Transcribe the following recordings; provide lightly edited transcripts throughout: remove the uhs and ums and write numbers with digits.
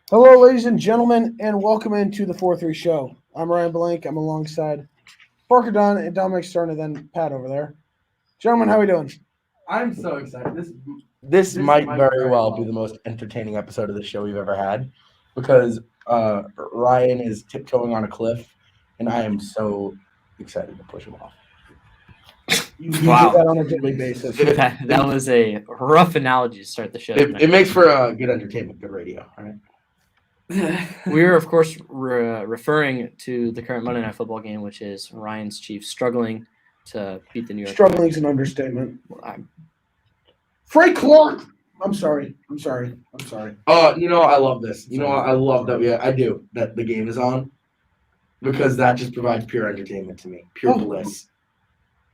Hello, ladies and gentlemen, and welcome into the 4-3 show. I'm Ryan Blank. I'm alongside Parker Dunn and Dominic Stern, and then Pat over there. Gentlemen, how we doing? I'm so excited. This might very well be the most entertaining episode of the show we've ever had because Ryan is tiptoeing on a cliff, and I am so excited to push him off. You do Wow. that on a daily basis. That was a rough analogy to start the show. It makes for good entertainment, good radio. All right. We are, of course, referring to the current Monday Night Football game, which is Ryan's Chiefs struggling to beat the New York. Struggling is an understatement. I'm- Frank Clark. I'm sorry. I love this. I love that I do that the game is on because that just provides pure entertainment to me, pure Oh. bliss.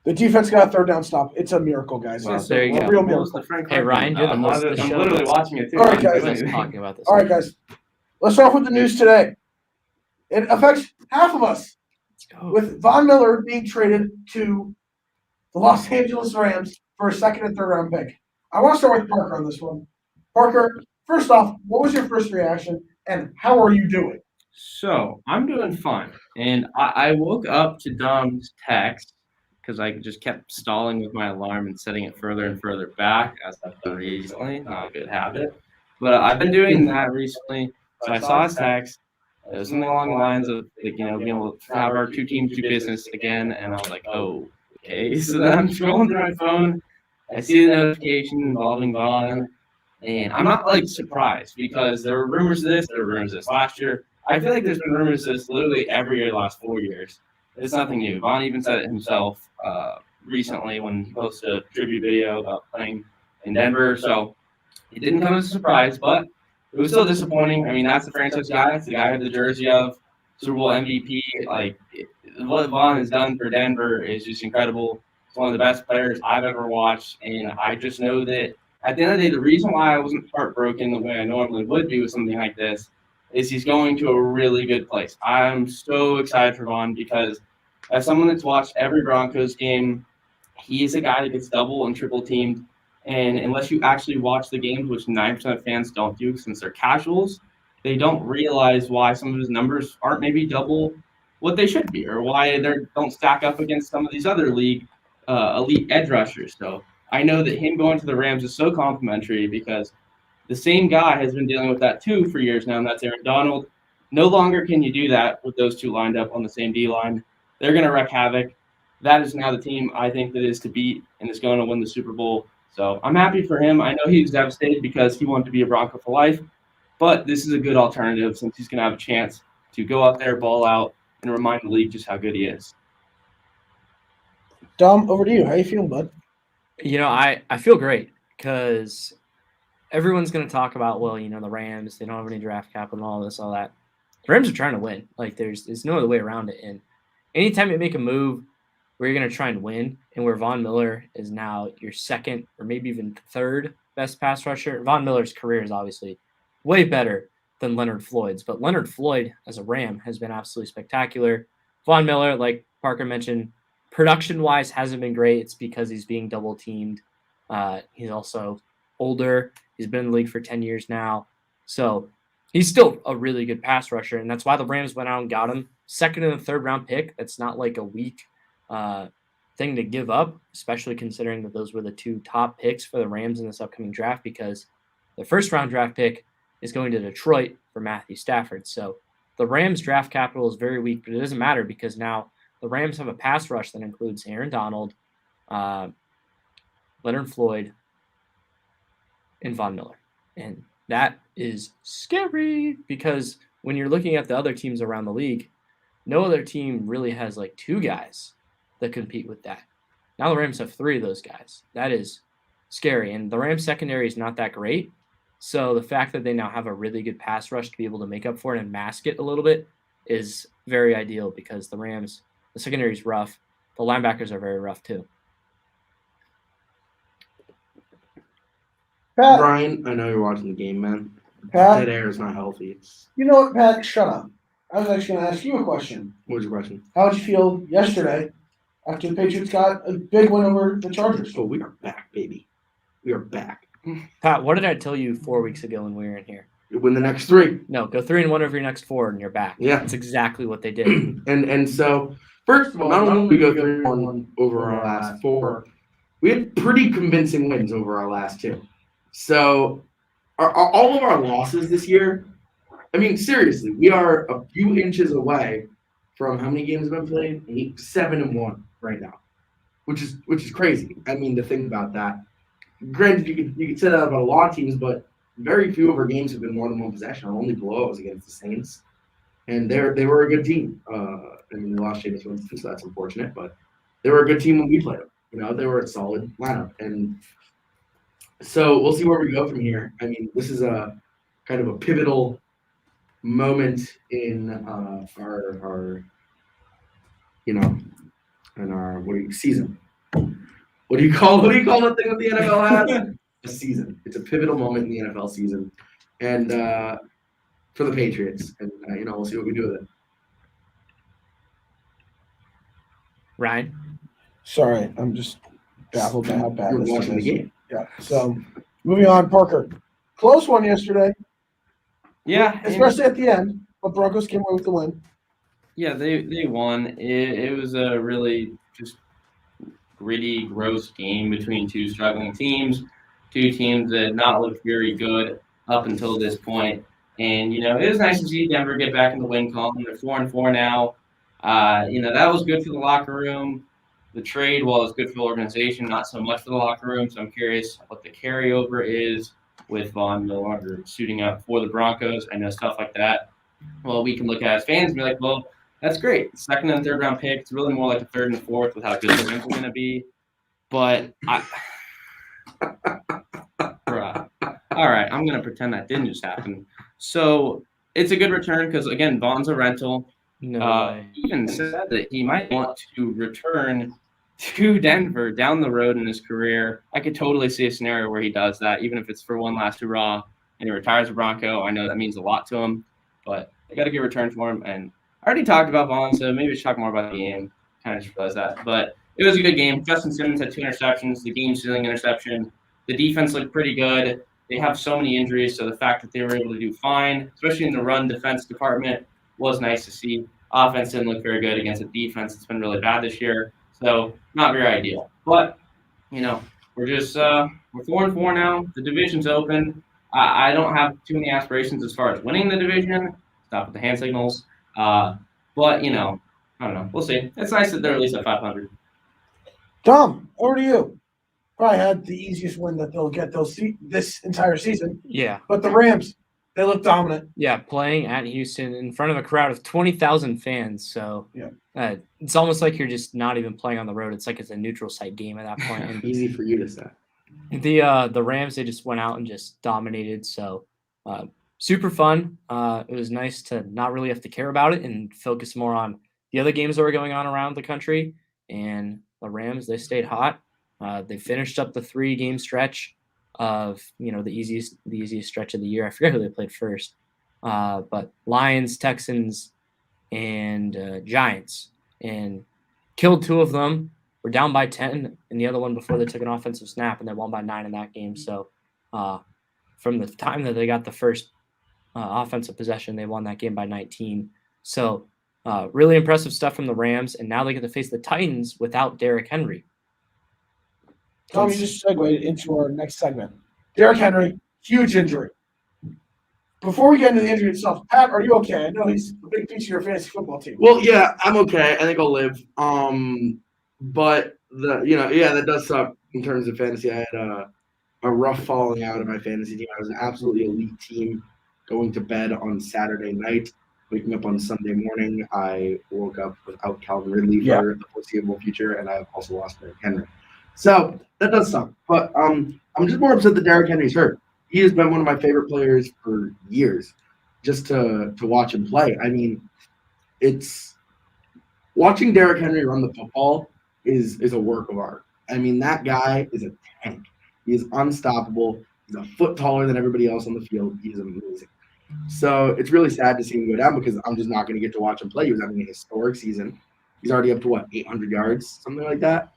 The defense got a third down stop. It's a miracle, guys. Wow, It's there you a go. real miracle. Hey, Ryan, you're the I'm, host of the I'm show. literally watching it too. All right, I'm guys. doing Let's it. talking about this. All right, guys. Let's start with the news today. It affects half of us, Let's go. with Von Miller being traded to the Los Angeles Rams for a second and third round pick. I want to start with Parker on this one. Parker, first off, what was your first reaction, and how are you doing? So I'm doing fine, and I woke up to Dom's text because I just kept stalling with my alarm and setting it further and further back as I've done recently. Not a good habit, but I've been doing that recently. So I saw his text. It was something along the lines of like, being able to have our two teams do business again, and I was like, oh, okay. So then I'm scrolling through my phone. I see the notification involving Vaughn, and I'm not like surprised because there were rumors of this, there were rumors of this last year. I feel like there's been rumors of this literally every year the last 4 years. It's nothing new. Vaughn even said it himself recently when he posted a tribute video about playing in Denver. So it didn't come as a surprise, but it was still disappointing. I mean, that's the franchise guy. It's the guy I have the jersey of, Super Bowl MVP. What Vaughn has done for Denver is just incredible. He's one of the best players I've ever watched, and I just know that at the end of the day, the reason why I wasn't heartbroken the way I normally would be with something like this is he's going to a really good place. I'm so excited for Vaughn because as someone that's watched every Broncos game, he's a guy that gets double and triple teamed. And unless you actually watch the games, which 9% of fans don't do since they're casuals, they don't realize why some of his numbers aren't maybe double what they should be, or why they don't stack up against some of these other league elite edge rushers. So I know that him going to the Rams is so complimentary because the same guy has been dealing with that too for years now, and that's Aaron Donald. No longer can you do that with those two lined up on the same D line. They're going to wreak havoc. That is now the team I think that is to beat and is going to win the Super Bowl. So I'm happy for him. I know he was devastated because he wanted to be a Bronco for life, but this is a good alternative since he's going to have a chance to go out there, ball out, and remind the league just how good he is. Dom, over to you. How you feeling, bud? I feel great because everyone's going to talk about, the Rams, they don't have any draft capital and all this, all that. The Rams are trying to win. Like, there's no other way around it. And anytime you make a move where you're going to try and win, and where Von Miller is now your second or maybe even third best pass rusher, Von Miller's career is obviously way better than Leonard Floyd's. But Leonard Floyd, as a Ram, has been absolutely spectacular. Von Miller, like Parker mentioned, production-wise hasn't been great. It's because he's being double-teamed. He's also older. He's been in the league for 10 years now. So he's still a really good pass rusher, and that's why the Rams went out and got him. Second and third round pick. That's not like a weak thing to give up, especially considering that those were the two top picks for the Rams in this upcoming draft, because the first round draft pick is going to Detroit for Matthew Stafford. So the Rams draft capital is very weak, but it doesn't matter because now the Rams have a pass rush that includes Aaron Donald, Leonard Floyd, and Von Miller. And that is scary because when you're looking at the other teams around the league, no other team really has like two guys that compete with that. Now the Rams have three of those guys. That is scary. And the Rams secondary is not that great. So the fact that they now have a really good pass rush to be able to make up for it and mask it a little bit is very ideal because the Rams, the secondary is rough. The linebackers are very rough too. Pat, Ryan, I know you're watching the game, man. Pat, That air is not healthy. you know what, Pat? Shut up. I was actually going to ask you a question. What was your question? How did you feel yesterday after the Patriots got a big win over the Chargers? We are back, baby. We are back. Pat, what did I tell you 4 weeks ago when we were in here? win the next 3. No, go 3-1 over your next 4 and you're back. Yeah. That's exactly what they did. And so, first of all, not only did we go 3-1 over our last 4, we had pretty convincing wins over our last 2. So, all of our losses this year, I mean, seriously, we are a few inches away from how many games have been played? 8, 7-1 right now, which is crazy. I mean, to think about that. Granted, you could say that about a lot of teams, but very few of our games have been more than 1 possession. Our only blowout was against the Saints, and they were a good team. I mean, they lost Jameis Winston, so that's unfortunate, but they were a good team when we played them. You know, they were a solid lineup, and so we'll see where we go from here. I mean, this is a kind of a pivotal moment in our you know, in our season. What do you call the thing that the NFL has? A season. It's a pivotal moment in the NFL season, and for the Patriots, and we'll see what we do with it. Ryan? Sorry, I'm just baffled by how bad You're this watching the is. game. Yeah. So moving on, Parker. Close one yesterday, Yeah, and- especially at the end, but Broncos came away with the win. yeah, they won. It was a really just gritty, gross game between 2 struggling teams, 2 teams that not looked very good up until this point. And it was nice to see Denver get back in the win column. They're 4-4 now. That was good for the locker room. The trade, while it's good for the organization, not so much for the locker room. So I'm curious what the carryover is with Von no longer suiting up for the Broncos. I know stuff like that. Well, we can look at as fans and be like, well, that's great. 2nd and 3rd round pick. It's really more like a 3rd and 4th with how good the wins are going to be. But bruh. All right, I'm going to pretend that didn't just happen. So it's a good return because, again, Von's a rental. No way. He even said that he might want to return to Denver down the road in his career. I could totally see a scenario where he does that, even if it's for one last hurrah and he retires a Bronco. I know that means a lot to him, but they got a good return for him. And I already talked about Vaughn, so maybe we should talk more about the game. Kind of just realized that. But it was a good game. Justin Simmons had 2 interceptions, the game-sealing interception. The defense looked pretty good. They have so many injuries, so the fact that they were able to do fine, especially in the run defense department, was nice to see. Offense didn't look very good against a defense that's been really bad this year, so not very ideal. But we're just we're 4-4 now. The division's open. I don't have too many aspirations as far as winning the division. Stop with the hand signals. But I don't know. We'll see. It's nice that they're at least at 500. Tom, over to you. Probably had the easiest win that they'll get this entire season, Yeah. but the Rams, they look dominant. Yeah, playing at Houston in front of a crowd of 20,000 fans. So Yeah. It's almost like you're just not even playing on the road. It's like it's a neutral site game at that point. And Easy for you to say. the Rams, they just went out and just dominated. So super fun. It was nice to not really have to care about it and focus more on the other games that were going on around the country. And the Rams, they stayed hot. They finished up the 3-game stretch of the easiest stretch of the year. I forget who they played first, but Lions, Texans, and Giants, and killed 2 of them. Were down by 10 in the other one before they took an offensive snap, and they won by 9 in that game. So from the time that they got the first offensive possession, they won that game by 19. So really impressive stuff from the Rams, and now they get to face the Titans without Derrick Henry. Tom, you just segued into our next segment. Derrick Henry, huge injury. Before we get into the injury itself, Pat, are you okay? I know he's a big piece of your fantasy football team. Well, yeah, I'm okay. I think I'll live. But that does suck in terms of fantasy. I had a rough falling out of my fantasy team. I was an absolutely elite team going to bed on Saturday night, waking up on Sunday morning. I woke up without Calvin Ridley for the foreseeable future, and I've also lost Derrick Henry. So that does suck. But I'm just more upset that Derrick Henry's hurt. He has been one of my favorite players for years, just to watch him play. I mean, it's watching Derrick Henry run the football is a work of art. I mean, that guy is a tank. He is unstoppable. He's a foot taller than everybody else on the field. He's amazing. So it's really sad to see him go down because I'm just not going to get to watch him play. He was having a historic season. He's already up to 800 yards, something like that.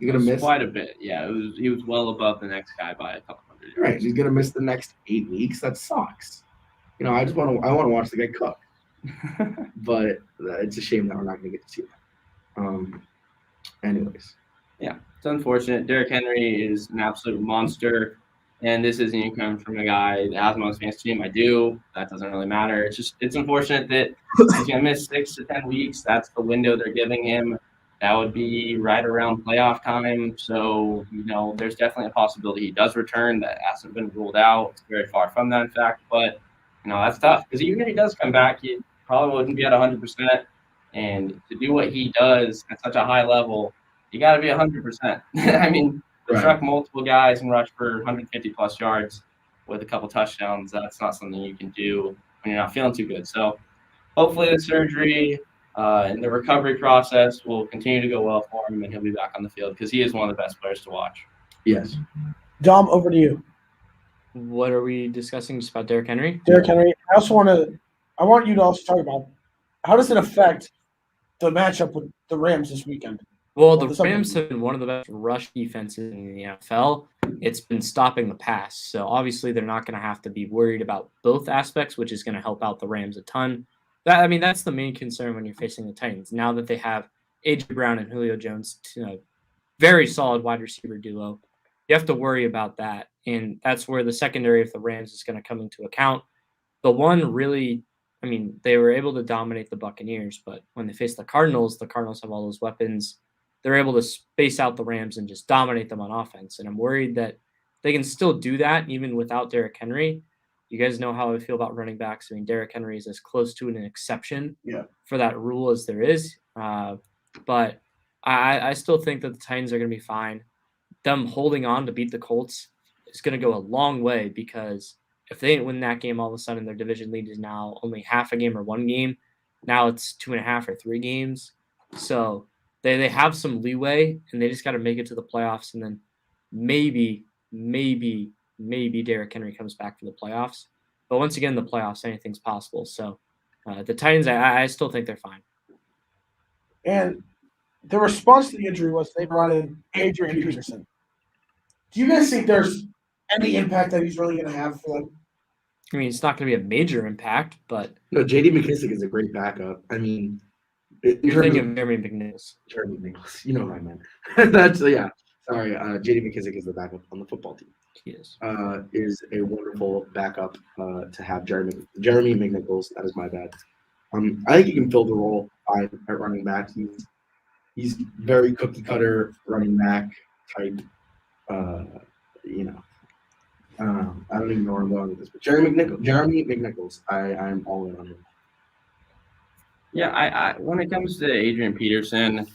You're gonna miss quite a bit. Yeah, he was well above the next guy by a couple hundred yards. Right, he's gonna miss the next 8 weeks. That sucks. I just want to watch the guy cook. But it's a shame that we're not going to get to see that. Anyways, It's unfortunate. Derrick Henry is an absolute monster, and this isn't even coming from a guy that has him on his fantasy team. I do. That doesn't really matter. It's unfortunate that he's gonna miss 6 to 10 weeks. That's the window they're giving him. That would be right around playoff time. So there's definitely a possibility he does return. That hasn't been ruled out. It's very far from that, in fact. But that's tough because even if he does come back, he probably wouldn't be at 100%. And to do what he does at such a high level, you got to be 100%. I mean, to Right. truck multiple guys and rush for 150 plus yards with a couple touchdowns, that's not something you can do when you're not feeling too good. So hopefully the surgery and the recovery process will continue to go well for him and he'll be back on the field because he is one of the best players to watch. yes. Dom, over to you. What are we discussing? Just about Derrick Henry? Derrick Henry. I want you to also talk about how does it affect the matchup with the Rams this weekend? Well, Well, the the Rams have been one of the best rush defenses in the NFL. It's been stopping the pass. So obviously they're not going to have to be worried about both aspects, which is going to help out the Rams a ton. That's the main concern when you're facing the Titans. Now that they have A.J. Brown and Julio Jones, very solid wide receiver duo, you have to worry about that. And that's where the secondary of the Rams is going to come into account. The one really, they were able to dominate the Buccaneers, but when they face the Cardinals have all those weapons. They're able to space out the Rams and just dominate them on offense. And I'm worried that they can still do that even without Derrick Henry. You guys know how I feel about running backs. Derrick Henry is as close to an exception for that rule as there is. But I still think that the Titans are going to be fine. Them holding on to beat the Colts is going to go a long way because if they didn't win that game, all of a sudden their division lead is now only half a game or one game. Now it's 2.5 or 3 games. So they have some leeway, and they just got to make it to the playoffs, and then maybe Derrick Henry comes back for the playoffs. But once again, the playoffs, anything's possible. So the Titans, I still think they're fine. And the response to the injury was they brought in Adrian Peterson. Do you guys think there's any impact that he's really going to have for them? It's not going to be a major impact, but No, J.D. McKissick is a great backup. you're thinking of Jeremy McNichols. Jeremy Nichols. You know what I meant. That's yeah. Sorry, J.D. McKissick is the backup on the football team. He is. Is a wonderful backup to have Jeremy McNichols. That is my bad. I think he can fill the role fine at running back. He's very cookie cutter running back type. I don't even know where I'm going with this, but Jeremy McNichols. I'm all in on him. Yeah, I when it comes to Adrian Peterson,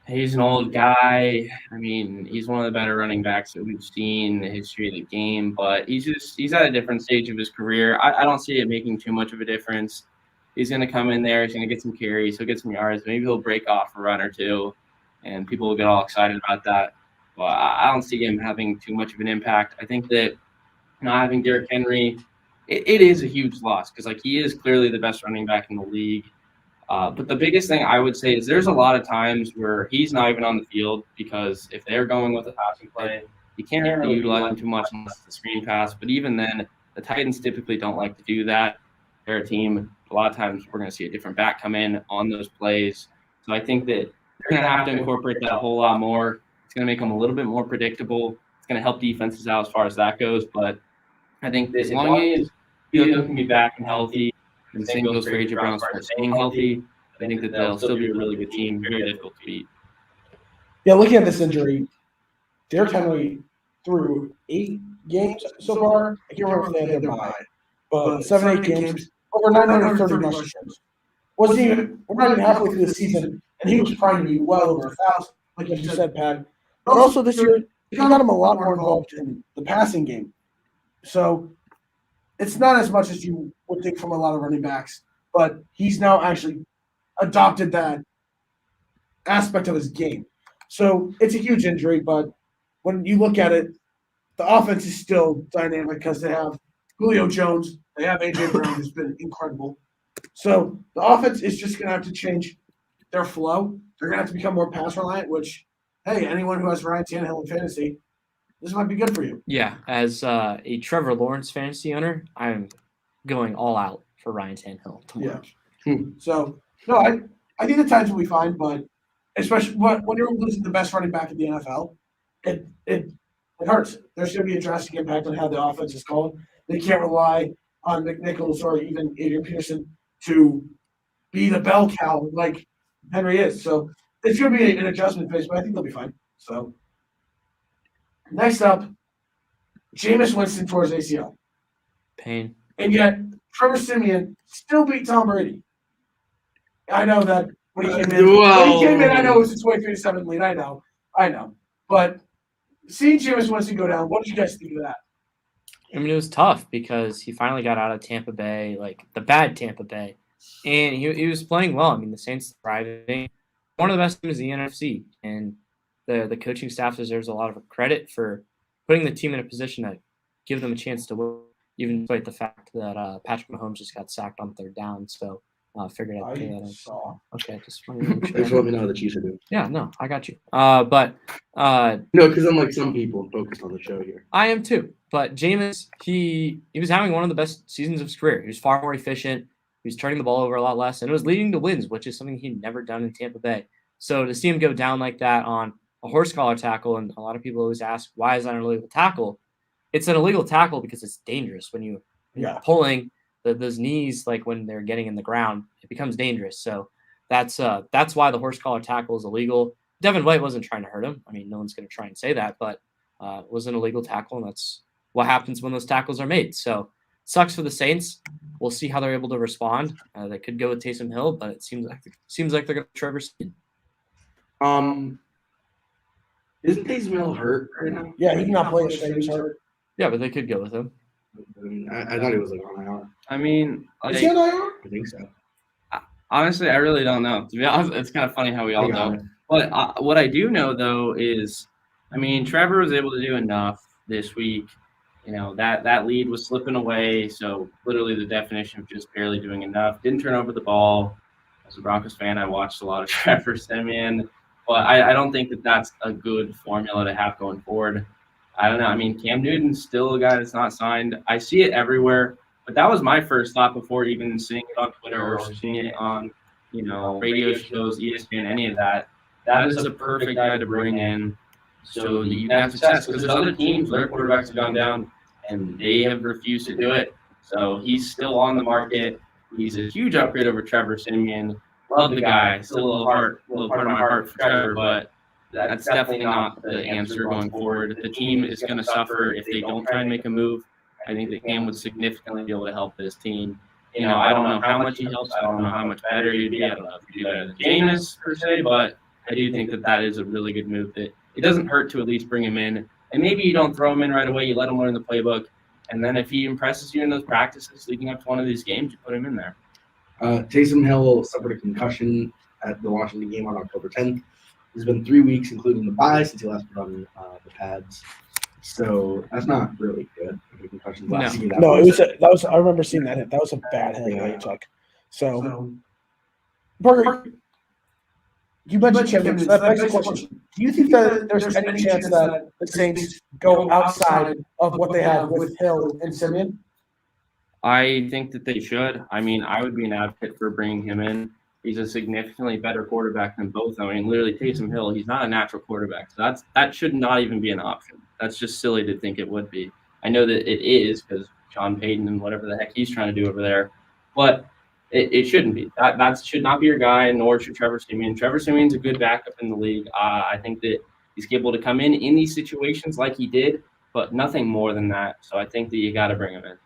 he's an old guy. He's one of the better running backs that we've seen in the history of the game, but he's at a different stage of his career. I don't see it making too much of a difference. He's going to come in there. He's going to get some carries. He'll get some yards. Maybe he'll break off a run or two, and people will get all excited about that. But I don't see him having too much of an impact. I think that not having Derrick Henry, it is a huge loss because he is clearly the best running back in the league. But the biggest thing I would say is there's a lot of times where he's not even on the field because if they're going with a passing play, you can't really utilize him too much unless it's a screen pass. But even then, the Titans typically don't like to do that. They're a team. A lot of times we're going to see a different back come in on those plays. So I think that they're going to have to incorporate that a whole lot more. It's going to make them a little bit more predictable. It's going to help defenses out as far as that goes. But I think that as long as Julio can be back and healthy, and the same goes for A.J. Brown for staying healthy, I think that they'll still be a really good team, very difficult to beat. Yeah, looking at this injury, Derrick Henry through 8 games so far. I can't remember if they had their bye, but 7, 8 games, over 930 rushing yards. We're not even halfway through the season, and he was trying to be well over 1,000, like you said, Pat. But also this year, he got him a lot more involved in the passing game. So it's not as much as you would think from a lot of running backs, but he's now actually adopted that aspect of his game. So it's a huge injury, but when you look at it, the offense is still dynamic because they have Julio Jones, they have A.J. Brown, who's been incredible. So the offense is just going to have to change their flow. They're going to have to become more pass reliant, which, hey, anyone who has Ryan Tannehill in fantasy, this might be good for you. Yeah, as a Trevor Lawrence fantasy owner, I'm going all out for Ryan Tannehill tomorrow. So no, I think the Titans will be fine, but especially when you're losing the best running back in the NFL, it hurts. There's going to be a drastic impact on how the offense is called. They can't rely on McNichols or even Adrian Peterson to be the bell cow like Henry is. So it's going to be an adjustment phase, but I think they'll be fine. So next up, Jameis Winston towards ACL. Pain. And yet, Trevor Siemian still beat Tom Brady. I know that when he came in, I know it was a 23-7 lead. I know. But seeing Jameis Winston go down, what did you guys think of that? I mean, it was tough because he finally got out of Tampa Bay, like the bad Tampa Bay, and he was playing well. I mean, the Saints thriving, one of the best teams in the NFC, and the coaching staff deserves a lot of credit for putting the team in a position to give them a chance to win, even despite the fact that Patrick Mahomes just got sacked on third down. So figured I'd pay that in. Okay, just wanted to make Just sure. let me know how the Chiefs are doing. Yeah, no, I got you. But No, because I'm like some people focused on the show here. I am too. But Jameis, he was having one of the best seasons of his career. He was far more efficient. He was turning the ball over a lot less, and it was leading to wins, which is something he'd never done in Tampa Bay. So to see him go down like that on a horse collar tackle, and a lot of people always ask, why is that an illegal tackle? It's an illegal tackle because it's dangerous when you're pulling those knees, like when they're getting in the ground, it becomes dangerous. So that's why the horse collar tackle is illegal. Devin White wasn't trying to hurt him. I mean, no one's going to try and say that, but it was an illegal tackle, and that's what happens when those tackles are made. So sucks for the Saints. We'll see how they're able to respond. They could go with Taysom Hill, but it seems like they're going to Trevor Siemian. Isn't Taysom Hill hurt right now? Yeah, he's not playing straight. He's hurt. Yeah, but they could go with him. I thought he was like on IR. I mean, Is he on IR? I think so. honestly, I really don't know. To be honest, it's kind of funny how we all know. But what I do know, though, is, I mean, Trevor was able to do enough this week. You know, that lead was slipping away. So literally the definition of just barely doing enough. Didn't turn over the ball. As a Broncos fan, I watched a lot of Trevor Siemian. But I don't think that that's a good formula to have going forward. I don't know. I mean, Cam Newton's still a guy that's not signed. I see it everywhere. But that was my first thought before even seeing it on Twitter or seeing it on, you know, radio shows, ESPN, any of that. That is a perfect guy to bring in so that you can have success. Because there's other teams, their quarterbacks have gone down, and they have refused to do it. So he's still on the market. He's a huge upgrade over Trevor Siemian. Love the guy. Still a little part of my heart for Trevor, but that's definitely not the answer going forward. The team is going to suffer if they don't try and make a move. I think that Cam would significantly be able to help this team. You know, I don't know how much he helps. I don't know how much better he'd be. I don't know if he'd do better than Jameis per se, but I do think that that is a really good move. That it doesn't hurt to at least bring him in. And maybe you don't throw him in right away. You let him learn the playbook. And then if he impresses you in those practices leading up to one of these games, you put him in there. Taysom Hill suffered a concussion at the Washington game on October 10th. It's been 3 weeks, including the bye, since he last put on the pads. So that's not really good. No, that was. I remember seeing that hit. That was a bad hit that he took. So, Parker, you mentioned Cam Newton. That begs the question: do you think that there's any chance that the Saints go outside of what they have with Hill and Siemian? I think that they should. I mean, I would be an advocate for bringing him in. He's a significantly better quarterback than both. I mean, literally, Taysom Hill, he's not a natural quarterback. So that should not even be an option. That's just silly to think it would be. I know that it is because Sean Payton and whatever the heck he's trying to do over there. But it shouldn't be. That should not be your guy, nor should Trevor Siemian. Trevor Siemian's a good backup in the league. I think that he's able to come in these situations like he did, but nothing more than that. So I think that you got to bring him in.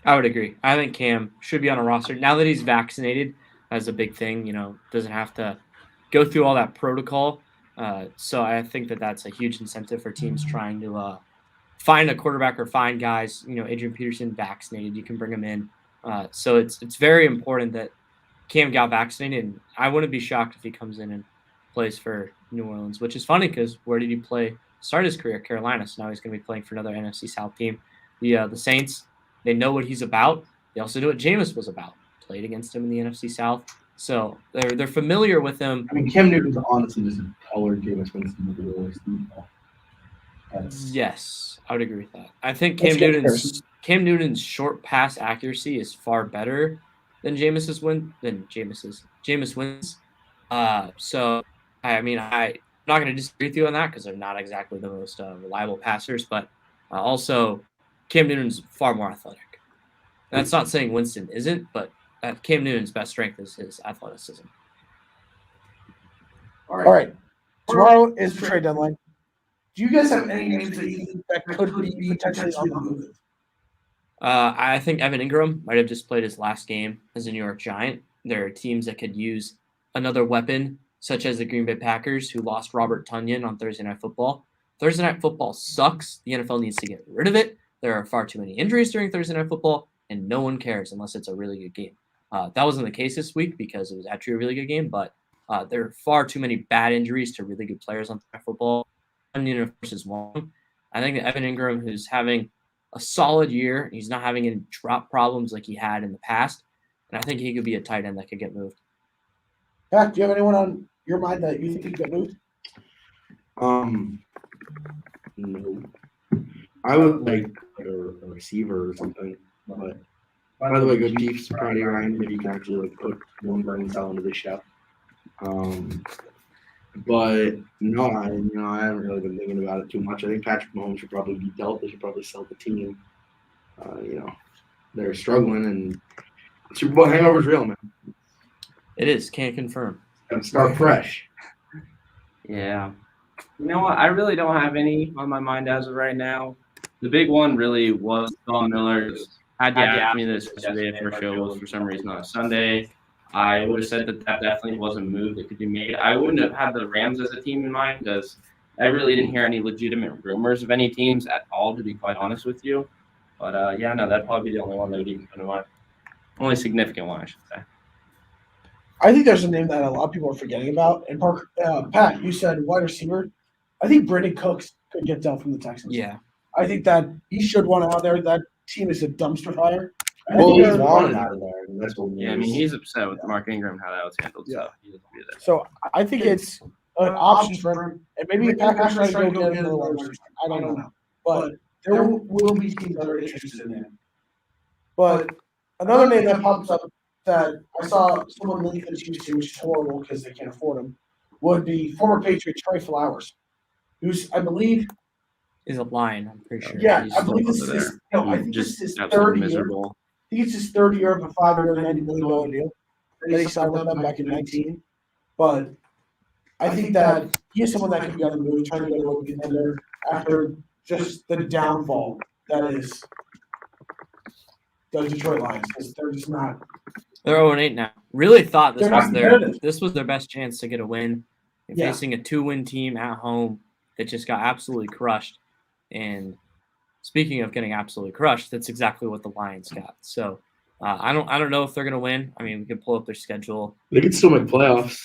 I would agree. I think Cam should be on a roster. Now that he's vaccinated, that's a big thing. You know, doesn't have to go through all that protocol. So I think that that's a huge incentive for teams trying to find a quarterback or find guys. You know, Adrian Peterson vaccinated. You can bring him in. So it's very important that Cam got vaccinated. And I wouldn't be shocked if he comes in and plays for New Orleans, which is funny because where did he play? Start his career, Carolina. So now he's going to be playing for another NFC South team. The Saints, they know what he's about. They also know what Jameis was about. Played against him in the NFC South. So they're familiar with him. I mean, Cam Newton's honestly just a taller Jameis Winston than the Yes, I would agree with that. I think Let's get Harrison. Cam Newton's short pass accuracy is far better than Jameis Winston's. So I mean I'm not going to disagree with you on that because they're not exactly the most reliable passers, but also Cam Newton's far more athletic. That's not saying Winston isn't, but Cam Newton's best strength is his athleticism. All right. Tomorrow is the trade deadline. Do you guys have any names that you think that could be potentially on the move? I think Evan Ingram might have just played his last game as a New York Giant. There are teams that could use another weapon, such as the Green Bay Packers, who lost Robert Tonyan on Thursday Night Football. Thursday Night Football sucks. The NFL needs to get rid of it. There are far too many injuries during Thursday Night Football, and no one cares unless it's a really good game. That wasn't the case this week because it was actually a really good game, but there are far too many bad injuries to really good players on Thursday Night Football. Tonyan, of course, is one. I think that Evan Ingram, who's having a solid year, he's not having any drop problems like he had in the past, and I think he could be a tight end that could get moved. Pat, do you have anyone on your mind that you think could get moved? No. I would like a receiver or something. But by the way, good Chiefs, Friday, Ryan. Maybe you can actually like put one brain cell into the show. But no, I haven't really been thinking about it too much. I think Patrick Mahomes should probably be dealt. They should probably sell the team. They're struggling, and Super Bowl hangover's real, man. It is. Can't confirm. Gotta start fresh. Yeah. You know what? I really don't have any on my mind as of right now. The big one really was Von Miller. Had you asked me this yesterday if our show was for some reason on a Sunday, I would have said that definitely was a move that could be made. I wouldn't have had the Rams as a team in mind because I really didn't hear any legitimate rumors of any teams at all, to be quite honest with you. But that'd probably be the only one that would even come to mind. Only significant one, I should say. I think there's a name that a lot of people are forgetting about. And Pat, you said wide receiver. I think Brandon Cooks could get dealt from the Texans. Yeah. I think that he should want out there. That team is a dumpster fire. I Well, think he's they're- wanted out of there. And that's what Yeah, I mean, he's upset with Mark Ingram, how that was handled. So he doesn't do that. So I think it's an option for him. And maybe the Packers try to go get him in the lower. I don't know. But there will be teams that are interested in him. But another name that pops up that I saw someone link the Chiefs to, which is horrible because they can't afford him, would be former Patriot Trey Flowers, who's, I believe, Is a Lion, I'm pretty sure. yeah, he's I believe this still is over his, no, I think this is his absolutely third year. miserable. I think it's his third year of a 5-year, $90 million deal. That he signed with them back in 19. But I think that he is someone that can be on the move, trying to get a look contender after just the downfall that is the Detroit Lions, because they're just not. They're 0-8 now. Really thought this They're not competitive. this was their best chance to get a win. And Yeah. facing a 2-win team at home that just got absolutely crushed. And speaking of getting absolutely crushed, that's exactly what the Lions got. So I don't know if they're gonna win. I mean, we can pull up their schedule. They can still make playoffs.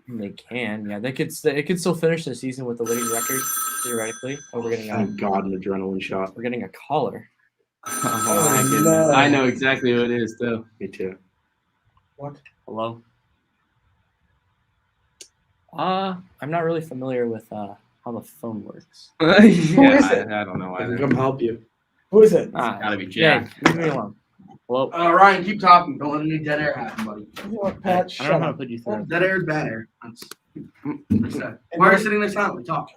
They can, yeah. They could still finish the season with a winning record theoretically. Oh, we're getting Thank God, an adrenaline shot. a caller. Oh, my no. goodness. I know exactly who it is, too. Me too. What? Hello. I'm not really familiar with how the phone works. Yeah, is it? I don't know I can either. come help you. Who is it? It's gotta be Yeah, Jack. leave me alone. Hello. Ryan, keep talking. Don't let any dead air happen, buddy. You know what, Pat, I shut don't know how to up. put you through. Dead air is bad air. Why are you sitting there silently? Talk.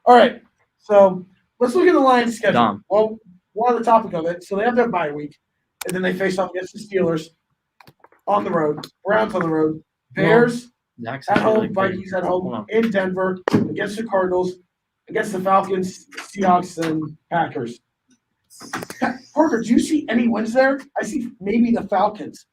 All right, so let's look at the Lions' schedule. Dom. Well, we're on the topic of it. So they have their bye week, and then they face off against the Steelers on the road, Browns on the road, Bears Zach's at actually home, really great. Vikings at Hold home, on. in Denver, against the Cardinals, against the Falcons, Seahawks, and Packers. Parker, do you see any wins there? I see maybe the Falcons.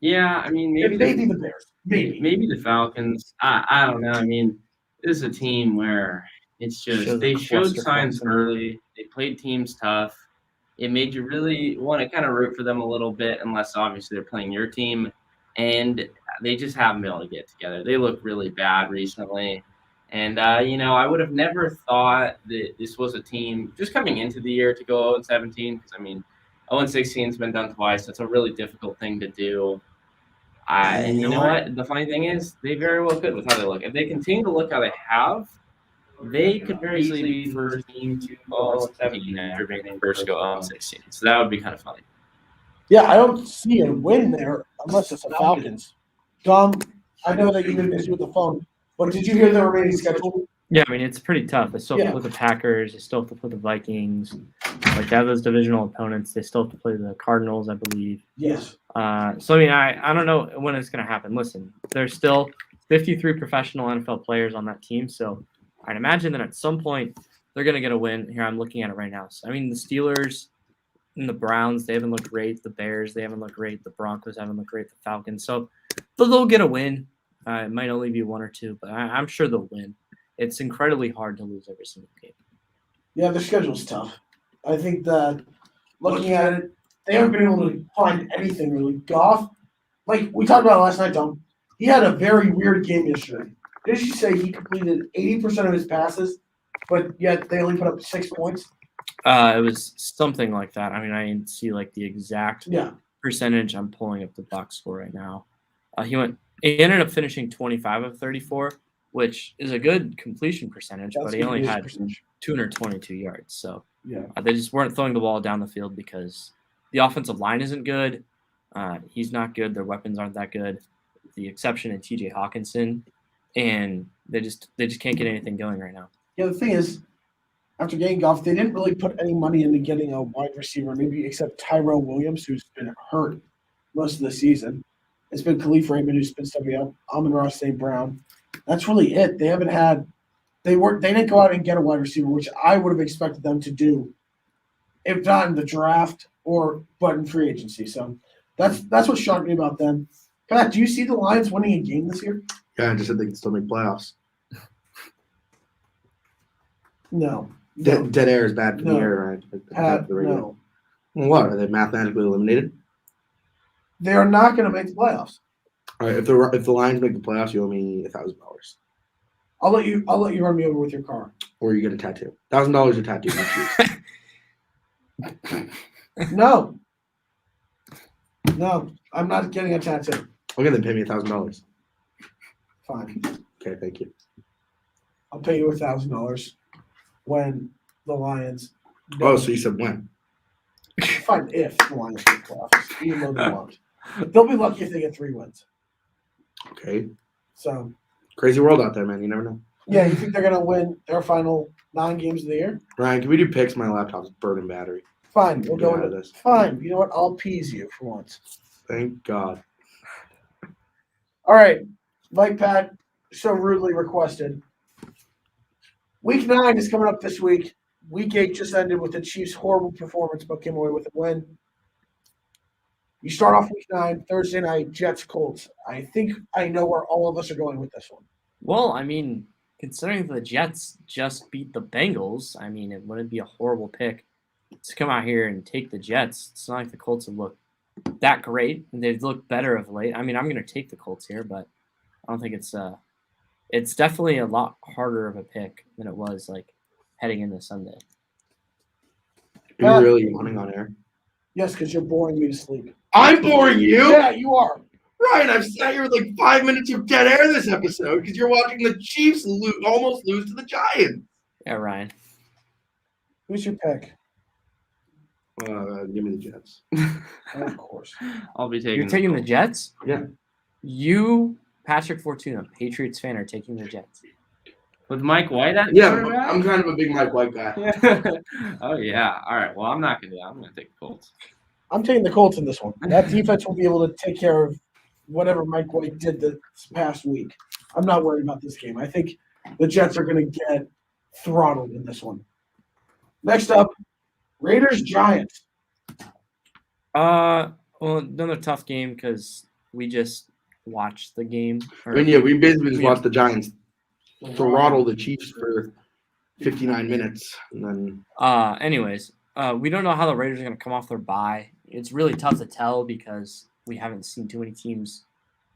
Yeah, I mean, Maybe maybe the Bears. maybe the Falcons. I don't know. I mean, this is a team where it's just Shows they the showed cluster signs cluster. early. They played teams tough. It made you really want to kind of root for them a little bit, unless obviously they're playing your team. And they just haven't been able to get together. They look really bad recently. And, I would have never thought that this was a team just coming into the year to go 0-17. Because, I mean, 0-16 has been done twice. That's a really difficult thing to do. And you know what? The funny thing is, they very well could with how they look. If they continue to look how they have, they could very easily be the first team to fall 17 after being the first to go 0-16. So that would be kind of funny. Yeah, I don't see a win there unless it's the Falcons. Dom, I know that you've been busy with the phone, but did you hear the remaining schedule? Yeah, I mean it's pretty tough. They still have Yeah. to play the Packers. They still have to play the Vikings. Like they have those divisional opponents. They still have to play the Cardinals, I believe. Yes. So I mean, I don't know when it's going to happen. Listen, there's still 53 professional NFL players on that team, so I'd imagine that at some point they're going to get a win. Here, I'm looking at it right now. So, I mean, the Steelers and the Browns, they haven't looked great. The Bears, they haven't looked great. The Broncos haven't looked great. The Falcons, so they'll get a win. It might only be one or two, but I'm sure they'll win. It's incredibly hard to lose every single game. Yeah, their schedule's tough. I think that looking at it, they haven't been able to find anything really. Goff, like we talked about last night, Tom, he had a very weird game yesterday. Didn't you say he completed 80% of his passes, but yet they only put up 6 points? It was something like that. I mean, I didn't see like the exact Yeah. percentage. I'm pulling up the box score right now. He ended up finishing 25 of 34, which is a good completion percentage, That's but he only good had percentage. 222 yards. So Yeah. they just weren't throwing the ball down the field because the offensive line isn't good. He's not good. Their weapons aren't that good. The exception in T.J. Hawkinson, and they just can't get anything going right now. Yeah, the thing is, after getting Goff, they didn't really put any money into getting a wide receiver, maybe except Tyrell Williams, who's been hurt most of the season. It's been Khalif Raymond who's been stepping up, Amon-Ra St. Brown. That's really it. They haven't had they didn't go out and get a wide receiver, which I would have expected them to do, if not in the draft but in free agency. So that's what shocked me about them. Pat, do you see the Lions winning a game this year? Yeah, I just said they can still make playoffs. No. Dead air is bad for No. the air, right? Pat, no. What? Are they mathematically eliminated? They are not going to make the playoffs. All right, if the Lions make the playoffs, you owe me $1,000, I'll let you run me over with your car. or you get a tattoo. $1,000 a tattoo. No. No, I'm not getting a tattoo. Okay, then pay me $1,000. Fine. Okay, thank you. I'll pay you $1,000 when the Lions. Oh, so you said when? Fine, if the Lions get playoffs, even though they won't. They'll be lucky if they get 3 wins. Okay, So, crazy world out there, man. You never know. yeah, you think they're going to win their final 9 games of the year? Ryan, can we do picks? My laptop's burning battery. Fine, we'll Get go out of into this. Fine, you know what? I'll appease you for once. Thank God. All right, like Pat so rudely requested. Week 9 is coming up this week. Week 8 just ended with the Chiefs' horrible performance, but came away with a win. You start off Week 9, Thursday night, Jets Colts. I think I know where all of us are going with this one. Well, I mean, considering the Jets just beat the Bengals, I mean, it wouldn't be a horrible pick to come out here and take the Jets. It's not like the Colts have looked that great. They've looked better of late. I mean, I'm going to take the Colts here, but I don't think it's definitely a lot harder of a pick than it was like heading into Sunday. Are you really yawning on air? Yes, because you're boring me to sleep. I'm boring you? Yeah, you are. Ryan, I've sat here with like 5 minutes of dead air this episode because you're watching the Chiefs almost lose to the Giants. Yeah, Ryan. Who's your pick? Give me the Jets. Of course. I'll be taking. You're taking the Jets? Yeah. You, Patrick Fortuna, Patriots fan, are taking the Jets. with Mike White at Yeah, quarterback? I'm kind of a big Mike White guy. Oh yeah. All right. Well, I'm not gonna do that. I'm gonna take the Colts. I'm taking the Colts in this one. That defense will be able to take care of whatever Mike White did this past week. I'm not worried about this game. I think the Jets are going to get throttled in this one. Next up, Raiders Giants. Well, another tough game because we just watched the game. I mean, yeah, we basically just watched the Giants throttle the Chiefs for 59 minutes, and then Anyways, we don't know how the Raiders are going to come off their bye. It's really tough to tell because we haven't seen too many teams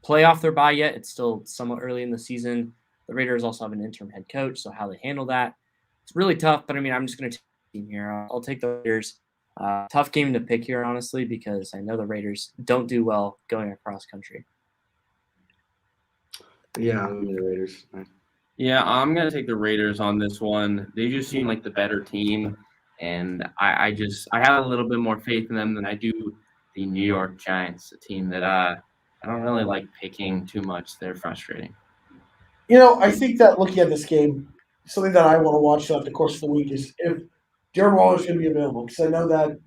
play off their bye yet. It's still somewhat early in the season. The Raiders also have an interim head coach, so how they handle that, it's really tough. But I mean, I'm just going to take the team here. I'll take the Raiders. Tough game to pick here, honestly, because I know the Raiders don't do well going across country. yeah, I'm the Raiders. Yeah, I'm gonna take the Raiders on this one. They just seem like the better team, and I have a little bit more faith in them than I do the New York Giants, a team that I don't really like picking too much. They're frustrating. I think that looking at this game, something that I want to watch throughout the course of the week is if Darren Waller's going to be available. Because I know that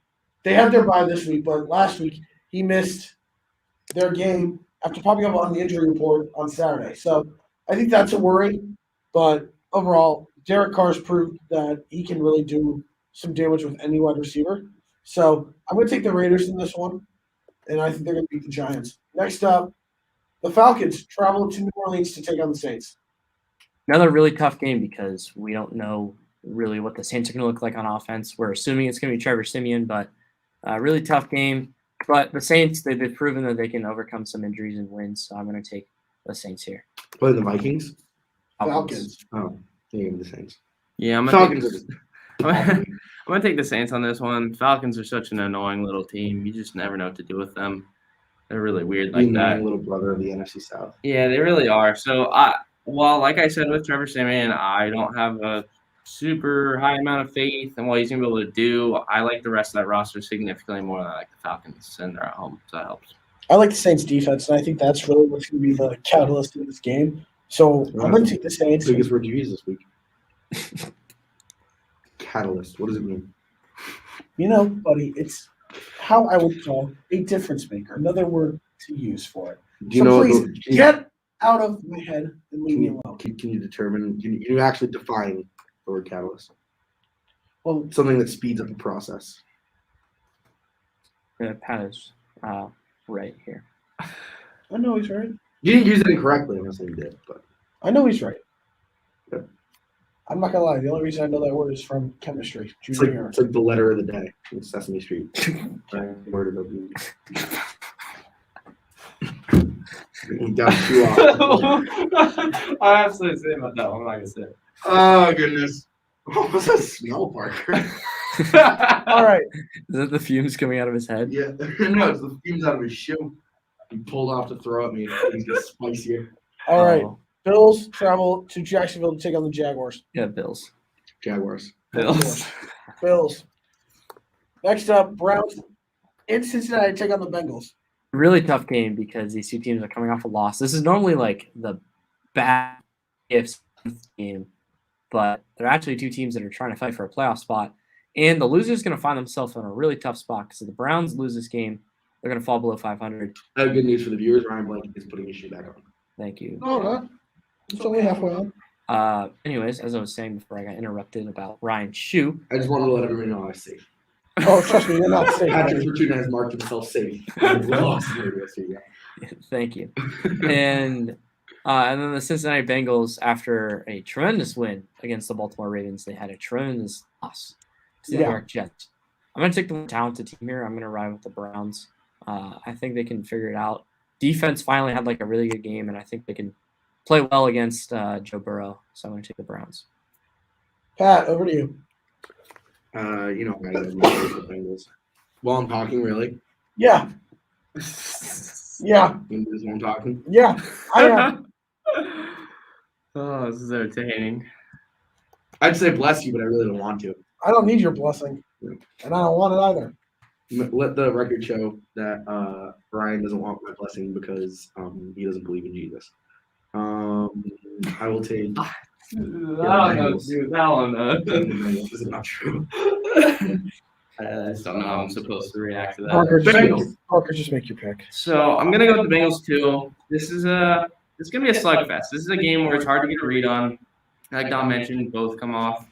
they had their bye this week, but last week he missed their game after popping up on the injury report on Saturday. So I think that's a worry. But overall, Derek Carr's proved that he can really do some damage with any wide receiver. So I'm going to take the Raiders in this one, and I think they're going to beat the Giants. Next up, the Falcons travel to New Orleans to take on the Saints. Another really tough game because we don't know really what the Saints are going to look like on offense. We're assuming it's going to be Trevor Siemian, but really tough game. But the Saints, they've proven that they can overcome some injuries and win. So I'm going to take the Saints here. Play the Vikings. Falcons. Oh, yeah, the Saints. Yeah, I'm Falcons. I'm gonna take the Saints on this one. Falcons are such an annoying little team. You just never know what to do with them. They're really weird like that. Little brother of the NFC South. Yeah, they really are. So like I said with Trevor Siemian, I don't have a super high amount of faith in what he's gonna be able to do. I like the rest of that roster significantly more than I like the Falcons, and they're at home, so that helps. I like the Saints defense, and I think that's really what's going to be the catalyst in this game. So I'm going to take the Saints. Biggest word you use this week. Catalyst. What does it mean? Buddy, it's how I would call a difference maker. Another word to use for it. Do you So know? please Can get out of my head and leave me you, alone. can you determine? Can you actually define the word catalyst? Well, Something that speeds up the process. Pat is right here. I know he's right. You didn't use it incorrectly. I'm not saying you did, but I know he's right. Yep. I'm not gonna lie. The only reason I know that word is from chemistry. it's like, Junior year. it's like the letter of the day in Sesame Street. Word of the week. Got too off. I have something to say about that one. I'm not gonna say it. Oh goodness! What's that smell, Parker? All right. Is that the fumes coming out of his head? Yeah, no, it's the fumes out of his shoe. He pulled off to throw at me. Things get spicier. All right. Oh, Bills travel to Jacksonville to take on the Jaguars. yeah, Bills. Jaguars. Bills. Bills. Next up, Browns in Cincinnati take on the Bengals. Really tough game because these two teams are coming off a loss. This is normally like the bad if game, but they're actually two teams that are trying to fight for a playoff spot. And the loser is going to find themselves in a really tough spot because if the Browns lose this game, they're going to fall below 500. I have good news for the viewers. Ryan Blanket is putting his shoe back on. Thank you. No, no. It's only halfway on. Anyways, as I was saying before I got interrupted about Ryan's shoe, I just wanted to let everybody know I was safe. Oh, trust me, you're not safe. Patrick Fortuna has marked himself safe. thank you. And then the Cincinnati Bengals, after a tremendous win against the Baltimore Ravens, they had a tremendous loss to the New Yeah. York Jets. I'm going to take the talented team here. I'm going to ride with the Browns. I think they can figure it out. Defense finally had like a really good game, and I think they can play well against Joe Burrow. So I'm going to take the Browns. Pat, over to you. I got the Bengals. While I'm talking, really? Yeah. Yeah. While I'm talking? Yeah. I am. Oh, this is entertaining. I'd say bless you, but I really don't want to. I don't need your blessing. And I don't want it either. Let the record show that Ryan doesn't want my blessing because he doesn't believe in Jesus. I will take. I don't know, dude. That one. This is not true. I just don't know how I'm supposed to react to that. Parker, just make your pick. So I'm gonna go with the Bengals too. This is gonna be a slugfest. This is a game where it's hard to get a read on. Like Don mentioned, both come off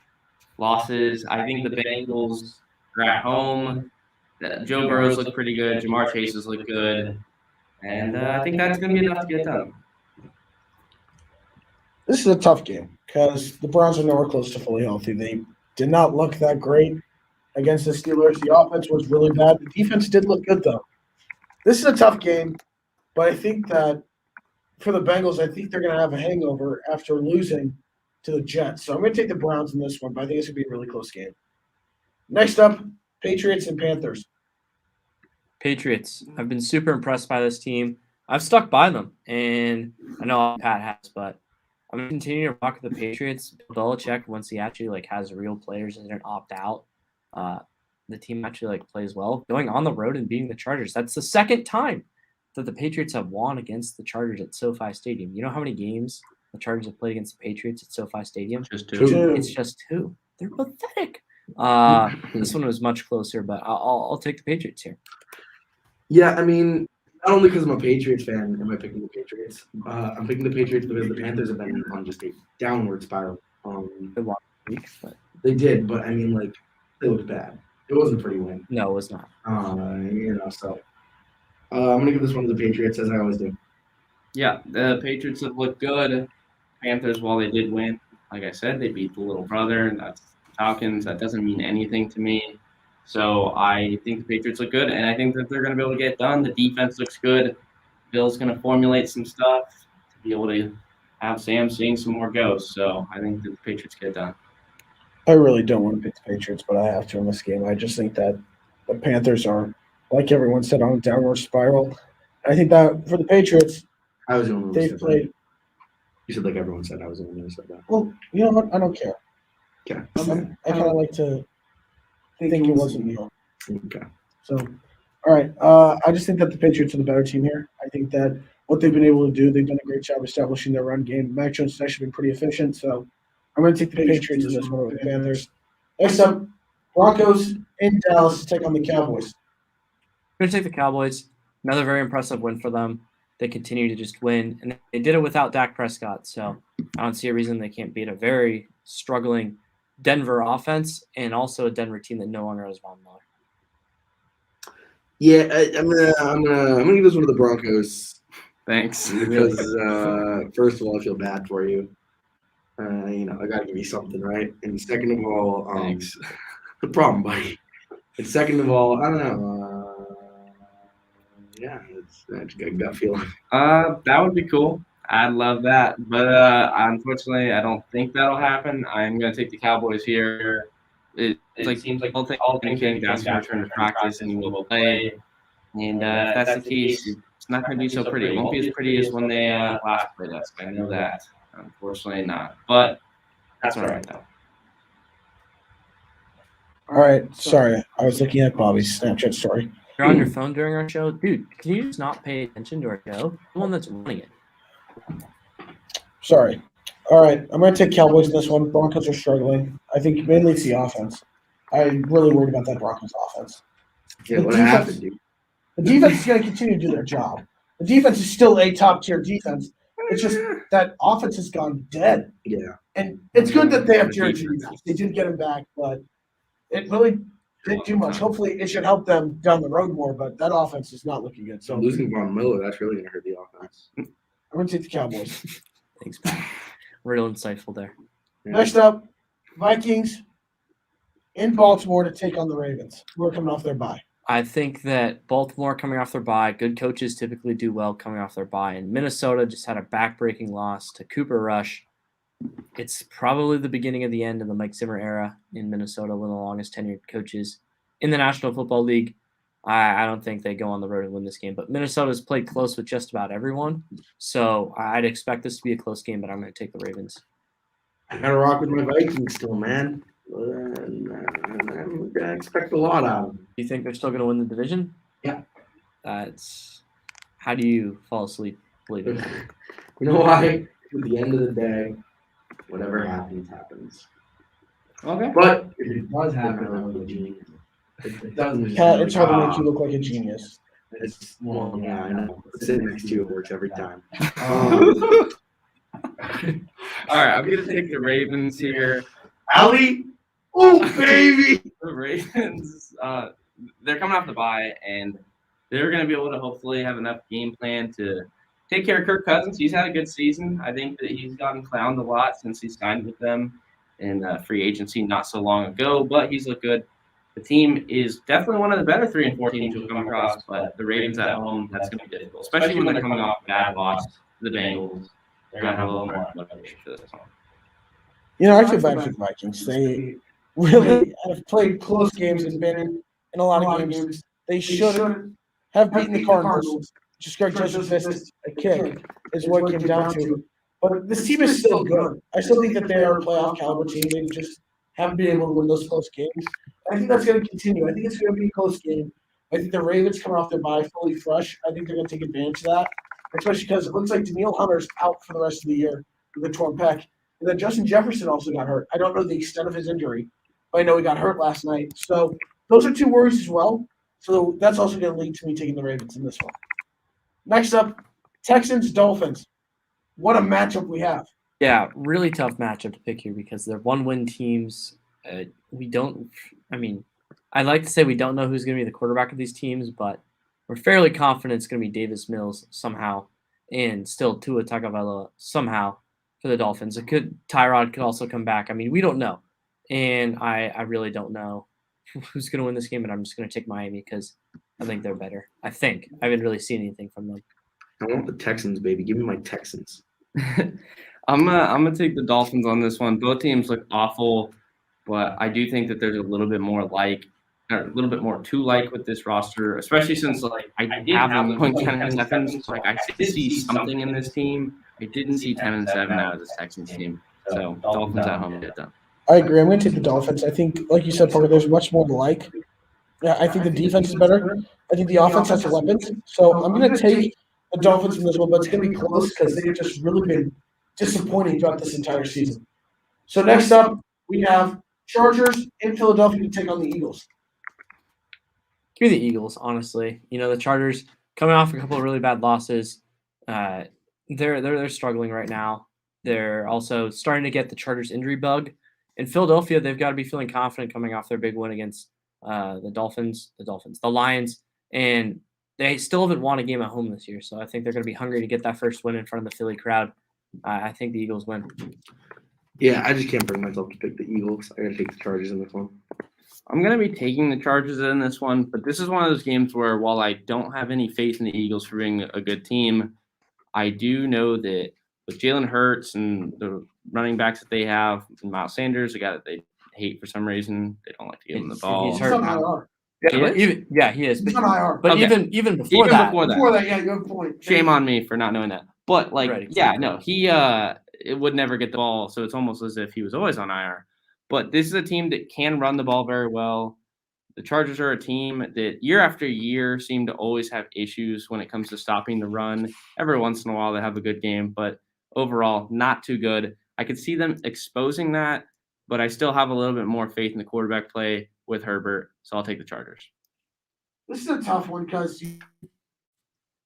losses. I think the Bengals are at home. Joe Burrow's look pretty good. Jamar Chase's look good, and I think that's gonna be enough to get done. This is a tough game because the Browns are nowhere close to fully healthy. They did not look that great against the Steelers. The offense was really bad. The defense did look good, though. This is a tough game, but I think that for the Bengals, I think they're going to have a hangover after losing to the Jets. So I'm going to take the Browns in this one, but I think it's going to be a really close game. Next up, Patriots and Panthers. Patriots. I've been super impressed by this team. I've stuck by them, and I know Pat has, but I'm gonna continue to rock with the Patriots. Bill Belichick, once he actually like has real players and didn't opt out, the team actually like plays well. Going on the road and beating the Chargers. That's the second time that the Patriots have won against the Chargers at SoFi Stadium. You know how many games the Chargers have played against the Patriots at SoFi Stadium? Just Two. two. It's just 2. They're pathetic. This one was much closer, but I'll take the Patriots here. Yeah, I mean, not only because I'm a Patriots fan am I picking the Patriots. I'm picking the Patriots because the Panthers have been on just a downward spiral. They won this week, but They did, but I mean, like, they looked bad. It wasn't a pretty win. no, it was not. So I'm gonna give this one to the Patriots as I always do. Yeah, the Patriots have looked good. Panthers, while they did win, like I said, they beat the little brother, and that's the Falcons. That doesn't mean anything to me. So I think the Patriots look good, and I think that they're going to be able to get it done. The defense looks good. Bill's going to formulate some stuff to be able to have Sam seeing some more ghosts. So I think that the Patriots get it done. I really don't want to pick the Patriots, but I have to in this game. I just think that the Panthers are, like everyone said, on a downward spiral. I think that for the Patriots, I was the only one who they've said played. that. You said like everyone said. I was the only one who said that. Well, you know what? I don't care. Okay. I kind of like to think it wasn't you. Okay. So, all right. I just think that the Patriots are the better team here. I think that what they've been able to do, they've done a great job establishing their run game. Mac Jones has actually been pretty efficient. So, I'm going to take the Patriots in this one over the Panthers. Next up, Broncos in Dallas to take on the Cowboys. I'm going to take the Cowboys. Another very impressive win for them. They continue to just win, and they did it without Dak Prescott. So I don't see a reason they can't beat a very struggling Denver offense and also a Denver team that no longer has Von Miller. Yeah, I'm gonna give this one to the Broncos Thanks. because first of all, I feel bad for you. I gotta give you something, right? And second of all, Thanks. the problem, buddy. And second of all, I don't know. Yeah, it's a gut feeling. That would be cool. I'd love that. But unfortunately, I don't think that'll happen. I'm going to take the Cowboys here. It seems like all things being Dak's going to return to practice and he will play. And if that's the case, it's not going to be so pretty. It won't be as pretty as when they last played us. I know that. Unfortunately, not. But that's all right, though. All right. Sorry. I was looking at Bobby's Snapchat story. You're on your phone during our show? Dude, can you just not pay attention to our show? The one that's running it. Sorry. All right. I'm going to take Cowboys in this one. Broncos are struggling. I think mainly it's the offense. I'm really worried about that Broncos offense. Yeah, what happened, dude? The defense is going to continue to do their job. The defense is still a top-tier defense. It's just that offense has gone dead. Yeah. And it's good that they have Jerry Judy. They did get him back, but it really didn't do much. Hopefully, it should help them down the road more, but that offense is not looking good. So So losing Von Miller, that's really gonna hurt the offense. I'm going to take the Cowboys. Thanks, man. Real insightful there. Next up, Vikings in Baltimore to take on the Ravens. We're coming off their bye. I think that Baltimore coming off their bye, good coaches typically do well coming off their bye. And Minnesota just had a backbreaking loss to Cooper Rush. It's probably the beginning of the end of the Mike Zimmer era in Minnesota, one of the longest tenured coaches in the National Football League. I don't think they go on the road and win this game, but Minnesota's played close with just about everyone. So I'd expect this to be a close game, but I'm going to take the Ravens. I gotta rock with my Vikings still, man. I expect a lot out of them. Do you think they're still going to win the division? Yeah. How do you fall asleep believing that? You know why? At the end of the day, whatever happens, happens. Okay. But if it does happen, I look like a genius. If it doesn't, Pat, it's hard to make you look like a genius. Well, yeah, I know. Sitting next to you, it works every time. All right, I'm going to take the Ravens here. Allie, oh baby! The Ravens, they're coming off the bye, and they're going to be able to hopefully have enough game plan to take care of Kirk Cousins. He's had a good season. I think that he's gotten clowned a lot since he signed with them in free agency not so long ago, but he's looked good. The team is definitely one of the better 3 and 4 teams we'll come across, but the Ravens at home, that's going to be difficult, especially when they're coming off a bad loss to the Bengals. They're going to have a little more motivation for this one. You know, I feel bad for the Vikings. They really have played close games and been in a lot of games. They should have beaten the Cardinals. Just Greg Joseph missed a kick is what it came down to. But this team is still good. I still think that they are a playoff caliber team. They just haven't been able to win those close games. I think that's going to continue. I think it's going to be a close game. I think the Ravens coming off their bye fully fresh. I think they're going to take advantage of that, especially because it looks like Daniil Hunter's out for the rest of the year with a torn pec. And then Justin Jefferson also got hurt. I don't know the extent of his injury, but I know he got hurt last night. So those are two worries as well. So that's also going to lead to me taking the Ravens in this one. Next up, Texans, Dolphins. What a matchup we have. Yeah, really tough matchup to pick here because they're 1-win teams. I'd like to say we don't know who's going to be the quarterback of these teams, but we're fairly confident it's going to be Davis Mills somehow, and still Tua Tagovailoa somehow for the Dolphins. Tyrod could also come back. I mean, we don't know, and I really don't know who's going to win this game, and I'm just going to take Miami because I think they're better. I haven't really seen anything from them. I want the Texans, baby. Give me my Texans. I'm gonna take the Dolphins on this one. Both teams look awful, but I do think that there's a little bit more to like with this roster, especially since I have them going 10-7. Like I did see something in this team. I didn't see 10-7 out of this Texans team. So Dolphins at home get done. I agree. I'm going to take the Dolphins. I think, like you said, Parker, there's much more to like. Yeah, I think the defense is better. I think the offense has the weapons. So I'm going to take the Dolphins in this one, but it's going to be close because they've just really been disappointing throughout this entire season. So next up, we have Chargers in Philadelphia to take on the Eagles. Give me the Eagles, honestly. The Chargers coming off a couple of really bad losses. They're struggling right now. They're also starting to get the Chargers injury bug. In Philadelphia, they've got to be feeling confident coming off their big win against the Lions, and they still haven't won a game at home this year. So I think they're going to be hungry to get that first win in front of the Philly crowd. I think the Eagles win. Yeah, I just can't bring myself to pick the Eagles. I got to take the Chargers in this one. I'm going to be taking the Chargers in this one, but this is one of those games where while I don't have any faith in the Eagles for being a good team, I do know that with Jalen Hurts and the running backs that they have, and Miles Sanders, a guy that they hate for some reason, they don't like to give him the ball. He's He's hurt on IR. He is. He's on IR. But Okay. even before that, Before that, yeah, you have a point. Shame on me for not knowing that. But Right, exactly. he it would never get the ball, so it's almost as if he was always on IR. But this is a team that can run the ball very well. The Chargers are a team that year after year seem to always have issues when it comes to stopping the run. Every once in a while they have a good game, but overall not too good. I could see them exposing that, but I still have a little bit more faith in the quarterback play with Herbert, so I'll take the Chargers. This is a tough one because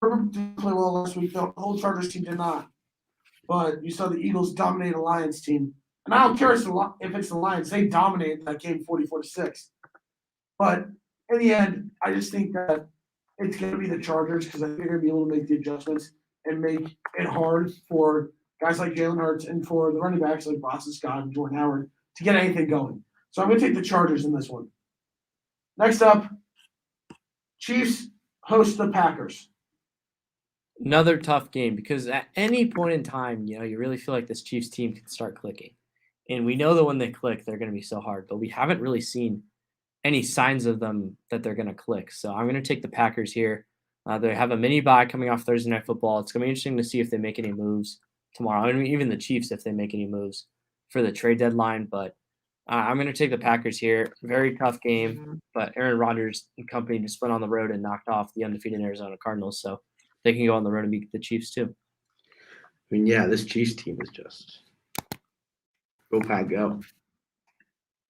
Herbert didn't play well last week. The whole Chargers team did not. But you saw the Eagles dominate a Lions team. And I don't care if it's the Lions. They dominated that game 44-6. But in the end, I just think that it's going to be the Chargers because I think they're going to be able to make the adjustments and make it hard for guys like Jalen Hurts and for the running backs like Boston Scott and Jordan Howard to get anything going. So I'm going to take the Chargers in this one. Next up, Chiefs host the Packers. another tough game because at any point in time, you really feel like this Chiefs team can start clicking. And we know that when they click, they're going to be so hard, but we haven't really seen any signs of them that they're going to click. So I'm going to take the Packers here. They have a mini bye coming off Thursday Night Football. It's going to be interesting to see if they make any moves tomorrow. I mean, even the Chiefs, if they make any moves for the trade deadline. But I'm going to take the Packers here. Very tough game, but Aaron Rodgers and company just went on the road and knocked off the undefeated Arizona Cardinals. So they can go on the road and beat the Chiefs too. I mean, yeah, this Chiefs team is just go Pack, go.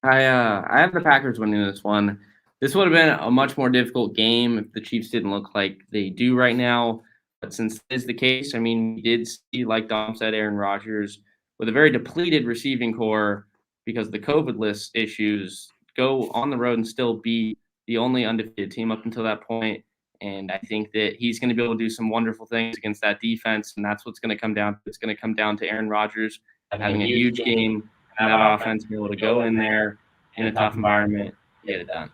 I have the Packers winning this one. This would have been a much more difficult game if the Chiefs didn't look like they do right now. But since this is the case, I mean, we did see, like Dom said, Aaron Rodgers with a very depleted receiving core because of the COVID list issues go on the road and still be the only undefeated team up until that point. And I think that he's going to be able to do some wonderful things against that defense, and that's what's going to come down to. It's going to come down to Aaron Rodgers having a huge game, and that offense being able to go in there in a tough environment, get it done.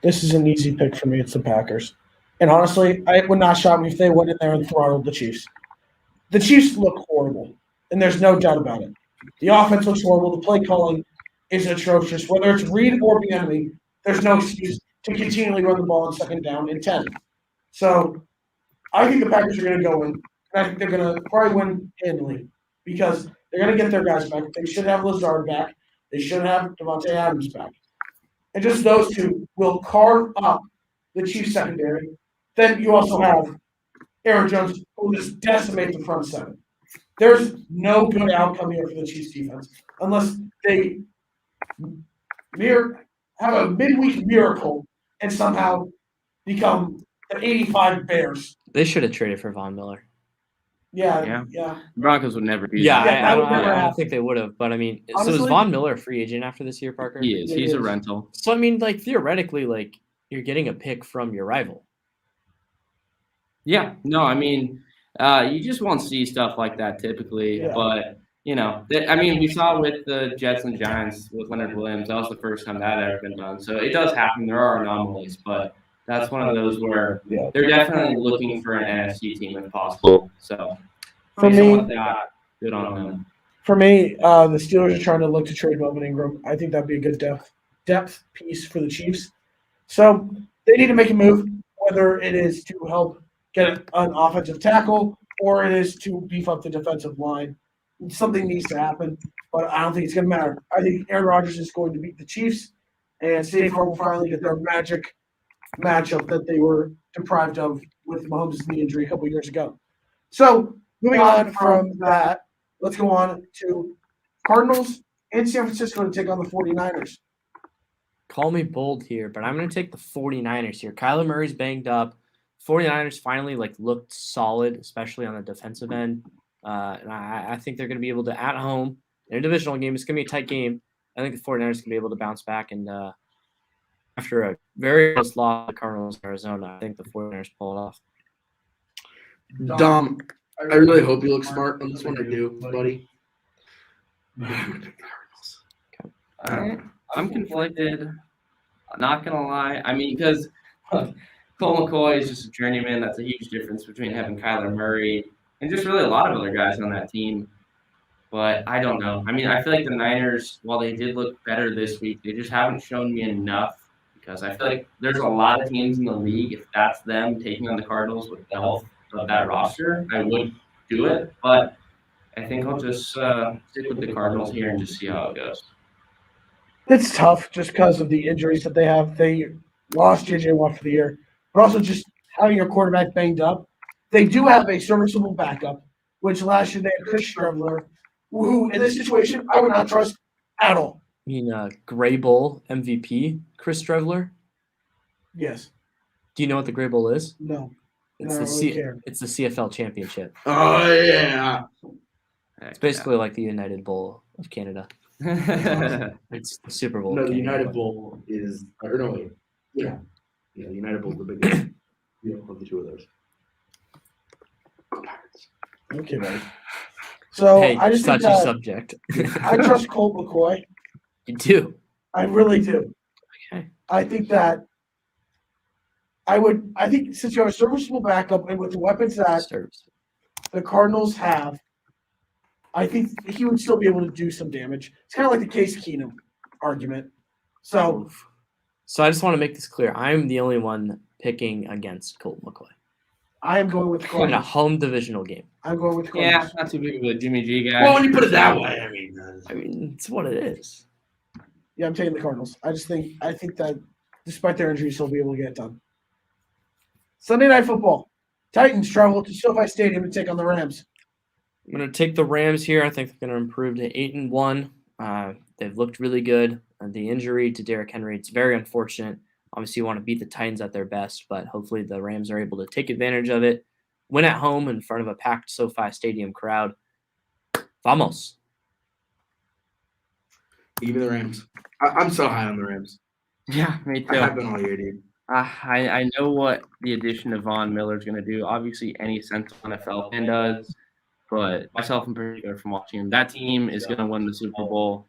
This is an easy pick for me. It's the Packers. And honestly, it would not shock me if they went in there and throttled the Chiefs. The Chiefs look horrible, and there's no doubt about it. The offense looks horrible. The play calling is atrocious. Whether it's Reed or Bieniemy, there's no excuse to continually run the ball on second down and 10. So I think the Packers are going to go in, And I think they're gonna probably win handily because they're gonna get their guys back. They should have Lazard back. They should have Devontae Adams back. And just those two will carve up the Chiefs secondary. Then you also have Aaron Jones, who will just decimate the front seven. There's no good outcome here for the Chiefs defense unless they have a midweek miracle and somehow become the 85 Bears. They should have traded for Von Miller. Yeah. The Broncos would never do Yeah, that. Yeah, that would I never don't happen. think they would have. But I mean, so is Honestly- Von Miller a free agent after this year, Parker? He is. It He's a is. rental. So I mean, like theoretically, like you're getting a pick from your rival. Yeah, no, I mean, you just won't see stuff like that typically, Yeah. but I mean, we saw with the Jets and Giants with Leonard Williams. That was the first time that had ever been done. So it does happen. There are anomalies, but that's one of those where Yeah. they're definitely looking for an NFC team if possible. So For based on me- what they got, good on them. For me, the Steelers are trying to look to trade Melvin Ingram. I think that'd be a good depth piece for the Chiefs. So they need to make a move, whether it is to help get an offensive tackle or it is to beef up the defensive line. Something needs to happen, but I don't think it's going to matter. I think Aaron Rodgers is going to beat the Chiefs, and State Farm will finally get their magic matchup that they were deprived of with Mahomes' knee injury a couple years ago. So moving on from that, let's go on to Cardinals and San Francisco to take on the 49ers. Call me bold here, but I'm going to take the 49ers here. Kyler Murray's banged up. 49ers finally looked solid, especially on the defensive end. And I think they're going to be able to, at home, in a divisional game, it's going to be a tight game. I think the 49ers can be able to bounce back. And after a very close loss to the Cardinals in Arizona, I think the 49ers pull it off. Dom, I really hope you look smart on this one. I do, buddy. I'm conflicted. Not gonna lie. I mean, because Cole McCoy is just a journeyman. That's a huge difference between having Kyler Murray and just really a lot of other guys on that team. But I don't know. I mean, I feel like the Niners, while they did look better this week, they just haven't shown me enough because I feel like there's a lot of teams in the league. If that's them taking on the Cardinals with the health of that roster, I would do it. But I think I'll just stick with the Cardinals here and just see how it goes. It's tough just because of the injuries that they have. They lost J.J. Watt for the year, but also just having your quarterback banged up. They do have a serviceable backup, which last year they had Chris Streveler, who in this situation I would not trust at all. I mean, Gray Bowl MVP, Chris Streveler. Yes. Do you know what the Gray Bowl is? No. It's I the don't really C- care. It's the CFL championship. Oh yeah. It's basically like the United Bowl of Canada. It's the Super Bowl. No, of the Canada, United but- Bowl is or no wait. Yeah. Yeah, the United Bowl is the biggest of the two of those. Okay, buddy. So Hey, I just think touchy that subject. I trust Colt McCoy. You do. I really do. Okay. I think that I think since you have a serviceable backup and with the weapons that Serves. the Cardinals have, I think he would still be able to do some damage. It's kind of like the Case Keenum argument. So So I just want to make this clear. I'm the only one picking against Colt McCoy I am going with the in a Cardinals. home divisional game. I'm going with the Yeah, Cardinals. not too big of a Jimmy G guy. Well, when you put it that way, I mean, I mean, it's what it is. Yeah, I'm taking the Cardinals. I think that despite their injuries, he'll be able to get it done. Sunday Night Football. Titans travel to SoFi Stadium to take on the Rams. I'm going to take the Rams here. I think they're going to improve to 8-1. They've looked really good. The injury to Derrick Henry, it's very unfortunate. Obviously, you want to beat the Titans at their best, but hopefully the Rams are able to take advantage of it. Win at home in front of a packed SoFi Stadium crowd. Vamos. give me the Rams. I'm so high on the Rams. Yeah, me I too. have been all year, dude. I know what the addition of Von Miller is going to do. Obviously, any sensible NFL fan does, but myself in particular, from watching him, that team is going to win the Super Bowl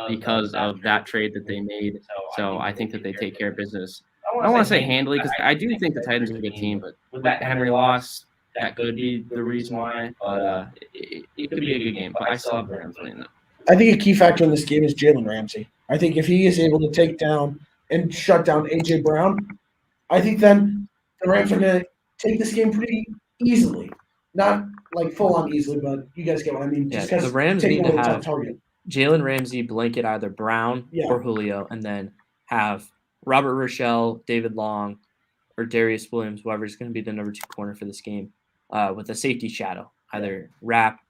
because of that trade that they made. So I think that they take care of business. I don't want to say handily because I do think the Titans are a good team, but with that Henry loss, that could be the reason why. But it could be a good game. But I still have the Rams winning that. I think a key factor in this game is Jalen Ramsey. I think if he is able to take down and shut down A.J. Brown, I think then the Rams are going to take this game pretty easily. Not like full on easily, but you guys get what I mean. Yeah, Just because the Rams taking need to away the top have target. Jalen Ramsey blanket either Brown Yeah. or Julio, and then have Robert Rochelle, David Long, or Darius Williams, whoever's going to be the number 2 corner for this game, with a safety shadow, either Rapp,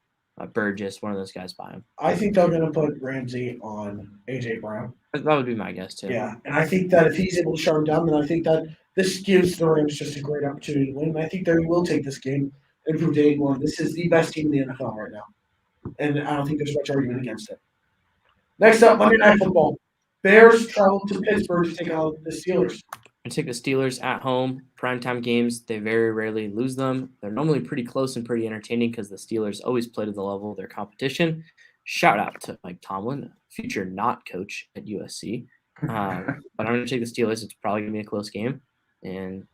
Burgess, one of those guys by him. I think they're going to put Ramsey on AJ Brown. That would be my guess too. Yeah, and I think that if he's able to shut him down, then I think that this gives the Rams just a great opportunity to win. And I think they will take this game and prove to anyone this is the best team in the NFL right now. And I don't think there's much argument against it. Next up, Monday Night Football. Bears travel to Pittsburgh to take out the Steelers. I take the Steelers at home. Primetime games, they very rarely lose them. They're normally pretty close and pretty entertaining because the Steelers always play to the level of their competition. Shout out to Mike Tomlin, future not coach at USC. But I'm going to take the Steelers. It's probably going to be a close game. And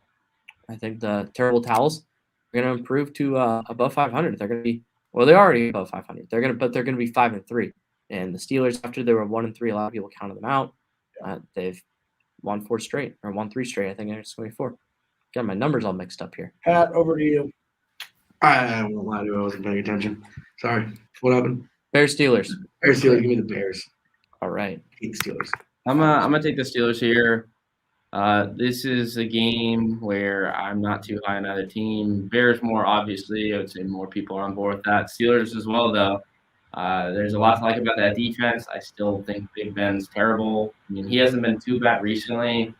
I think the Terrible Towels are going to improve to above 500. They're going to be, well, they're already above 500. They're going to be 5-3. And the Steelers, after they were 1-3, a lot of people counted them out. They've won 4 straight, or won 3 straight. I think it's 24. Got my numbers all mixed up here. Pat, over to you. I won't lie to you. I wasn't paying attention. Sorry. What happened? Bears Steelers. Bears, Steelers. Give me the Bears. All right. Hate the Steelers. I'm gonna take the Steelers here. This is a game where I'm not too high on either team. Bears more obviously. I would say more people are on board with that. Steelers as well though. There's a lot to like about that defense. I still think Big Ben's terrible. I mean, he hasn't been too bad recently,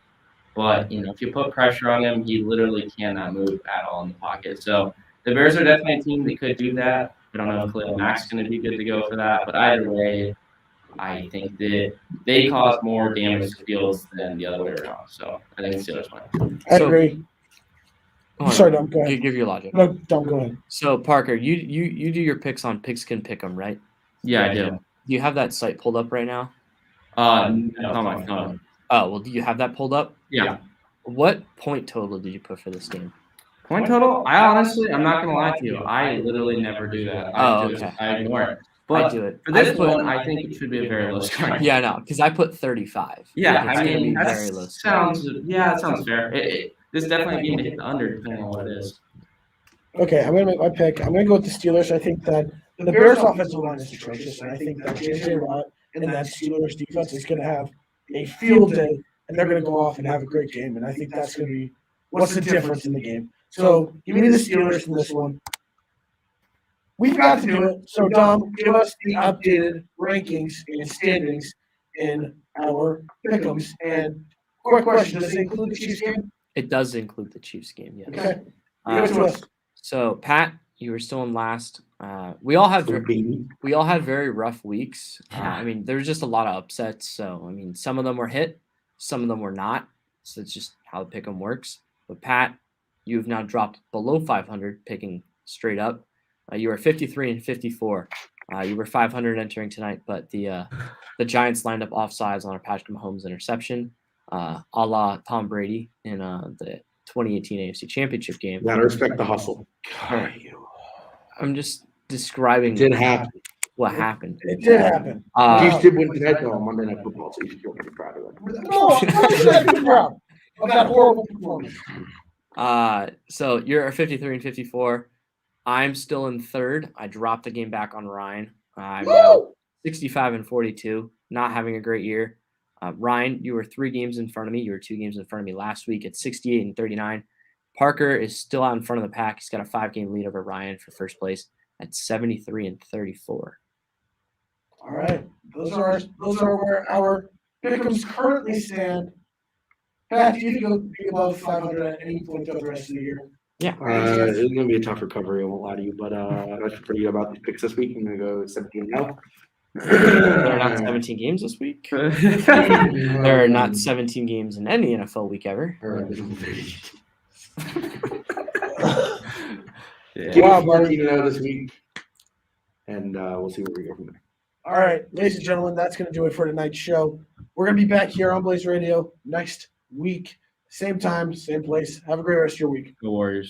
but if you put pressure on him, he literally cannot move at all in the pocket. So the Bears are definitely a team that could do that. I don't know if Khalil Mack's going to be good to go for that, but either way, I think that they cause more damage to Fields than the other way around. So I think the Steelers win. I So- agree. Hold on. Sorry, Dom, go You ahead. give your logic. No, Dom, go ahead. So Parker, you do your picks on Pigskin Pick'em, right? Yeah, I do. Do you have that site pulled up right now? No, on my phone. Oh, well, do you have that pulled up? Yeah. What point total did you put for this game? Point total? I'm not gonna lie to you. I literally never do that. Okay. I ignore it. I But do it. for this I put- one, I think it should be a very low score. Yeah, no, because I put 35. Yeah, It's I gonna mean be that very low score. sounds fair. This is definitely a game to hit the under depending on what it is. Okay, I'm going to make my pick. I'm going to go with the Steelers. I think that the Bears' offensive line is atrocious, and I think that J.J. Watt and that Steelers defense is going to have a field day, and they're going to go off and have a great game. And I think that's going to be what's the difference in the game. So give me the Steelers in this one. We've got to do it. So, Dom, give us the updated rankings and standings in our pick'ems. And quick question, does it include the Chiefs game? It does include the Chiefs game, yes. Okay. Give it to us. So Pat, you were still in last. We all had very rough weeks. I mean, there was just a lot of upsets. So I mean, some of them were hit, some of them were not. So it's just how the pick'em works. But Pat, you've now dropped below 500, picking straight up. You were 53-54. You were 500 entering tonight, but the Giants lined up offsides on a Patrick Mahomes interception, a la Tom Brady in the 2018 AFC Championship game. Gotta respect the hustle. I'm just describing It did happen. what happened. It did happen. Chiefs did win tonight though on Monday Night Football, so you should feel pretty proud of them. No, I'm not proud of that horrible performance. So you're 53-54. I'm still in third. I dropped a game back on Ryan. I'm now 65-42, not having a great year. Ryan, you were 3 games in front of me. You were 2 games in front of me last week at 68-39. Parker is still out in front of the pack. He's got a 5-game lead over Ryan for first place at 73-34. All right, those are where our pick'ems currently stand. Pat, do you think you'll be above 500 at any point throughout the rest of the year? Yeah. It's gonna be a tough recovery, I won't lie to you, but I feel pretty good about these picks this week. I'm gonna go 17-0. There are not 17 games this week. There are not 17 games in any NFL week ever. Give Wow, me buddy. 14-0 this week, and we'll see where we go from there. All right, ladies and gentlemen, that's going to do it for tonight's show. We're going to be back here on Blaze Radio next week. Same time, same place. Have a great rest of your week. The Warriors.